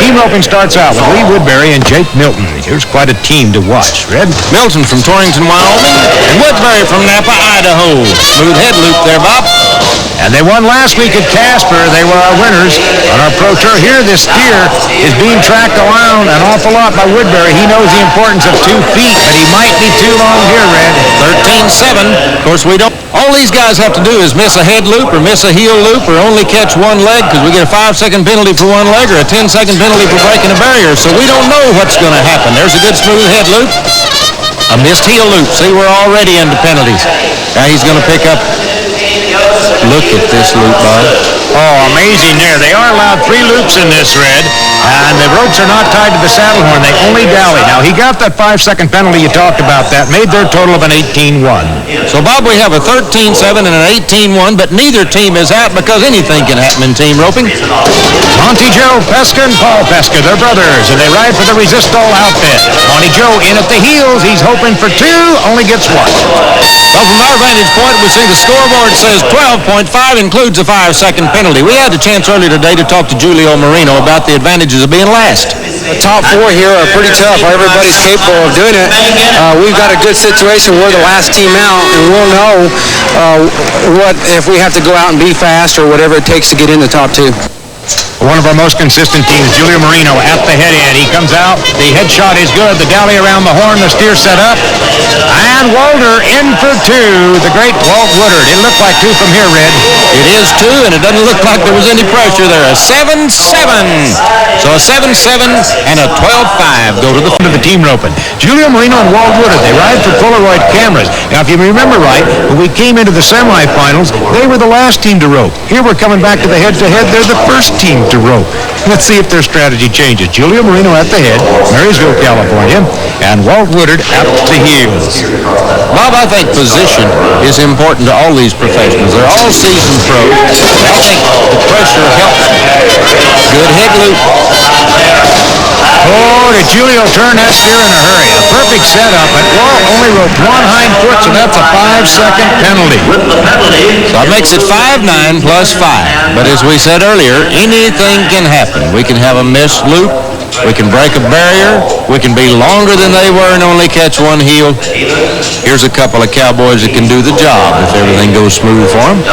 team roping starts out with Lee Woodbury and Jake Milton. Here's quite a team to watch. Red? Milton from Torrington, Wyoming, and Woodbury from Napa, Idaho. Smooth head loop there, Bob. And they won last week at Casper. They were our winners on our Pro Tour. Here, this steer is being tracked around an awful lot by Woodbury. He knows the importance of 2 feet, but he might be too long here, Red. 13-7. Of course, we don't. All these guys have to do is miss a head loop or miss a heel loop or only catch one leg, because we get a 5-second penalty for one leg or a 10-second penalty for breaking a barrier. So we don't know what's going to happen. There's a good smooth head loop. A missed heel loop. See, we're already into penalties. Now he's going to pick up. Look at this loop, Bob. Oh, amazing there. They are allowed 3 loops in this, Red, and the ropes are not tied to the saddle horn. They only dally. Now, he got that 5-second penalty you talked about. That made their total of an 18-1. So, Bob, we have a 13-7 and an 18-1, but neither team is out because anything can happen in team roping. Monty Joe Pesca and Paul Pesca, they're brothers, and they ride for the Resistol outfit. Monty Joe in at the heels. He's hoping for 2, only gets 1. Well, from our vantage point, we see the scoreboard says 12.5 includes a 5-second penalty. We had a chance earlier today to talk to Julio Marino about the advantages of being last. The top 4 here are pretty tough. Everybody's capable of doing it. We've got a good situation. We're the last team out, and we'll know what if we have to go out and be fast or whatever it takes to get in the top 2. One of our most consistent teams, Julio Marino at the head end. He comes out. The head shot is good. The dally around the horn. The steer set up. And Walter in for 2. The great Walt Woodard. It looked like 2 from here, Red. It is 2, and it doesn't look like there was any pressure there. A 7-7. So a 7-7 and a 12-5 go to the team roping. Julio Marino and Walt Woodard, they ride for Polaroid cameras. Now, if you remember right, when we came into the semifinals, they were the last team to rope. Here we're coming back to the head-to-head. They're the first team to rope. Let's see if their strategy changes. Julio Marino at the head, Marysville, California, and Walt Woodard at the heels. Bob, I think position is important to all these professionals. They're all seasoned pros. I think the pressure helps them. Good head loop. Oh, did Julio turn that steer in a hurry? A perfect setup, but Walt only roped 1 hind foot, so that's a 5-second penalty. So it makes it 5-9 plus 5. But as we said earlier, anything can happen. We can have a missed loop. We can break a barrier. We can be longer than they were and only catch 1 heel. Here's a couple of cowboys that can do the job if everything goes smooth for them.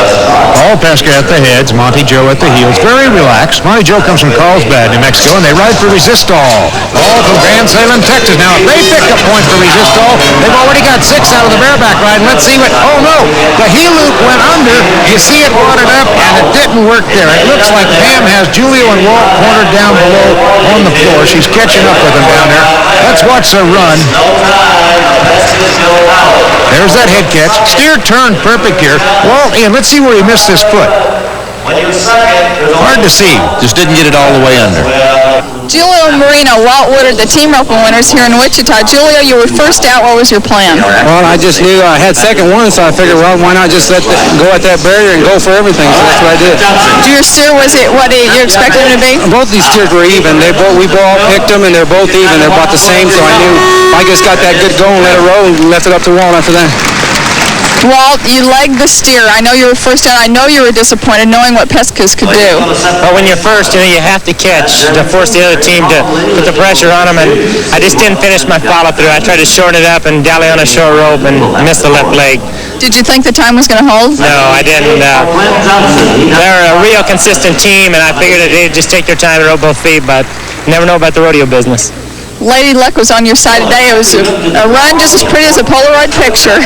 Paul Pesca at the heads, Monty Joe at the heels. Very relaxed. Monty Joe comes from Carlsbad, New Mexico, and they ride for Resistol. All from Grand Salem, Texas. Now, if they pick a point for Resistol, they've already got 6 out of the bareback ride. Let's see what... Oh, no. The heel loop went under. You see it watered up, and it didn't work there. It looks like Pam has Julio and Walt cornered down below on the floor. She's catching up with them down there. Let's watch the run. There's that head catch. Steer turned perfect here. Walt in. Let's see where he missed his foot. Hard to see. Just didn't get it all the way under. Julio Marino, Walt Woodard, the team roping winners here in Wichita. Julio, you were first out. What was your plan? Well, I just knew I had second one, so I figured, well, why not just go at that barrier and go for everything? So that's what I did. Your steer, was it what you expected him to be? Both these steers were even. We all picked them, and they're both even. They're about the same, so I knew I just got that good going, let it roll, and left it up to Walt after that. Walt, you legged the steer. I know you were first out. I know you were disappointed knowing what Pescas could do. But when you're first, you have to catch to force the other team to put the pressure on them, and I just didn't finish my follow-through. I tried to shorten it up and dally on a short rope and missed the left leg. Did you think the time was going to hold? No, I didn't. They're a real consistent team, and I figured that they'd just take their time to rope both feet, but you never know about the rodeo business. Lady Luck was on your side today. It was a run just as pretty as a Polaroid picture.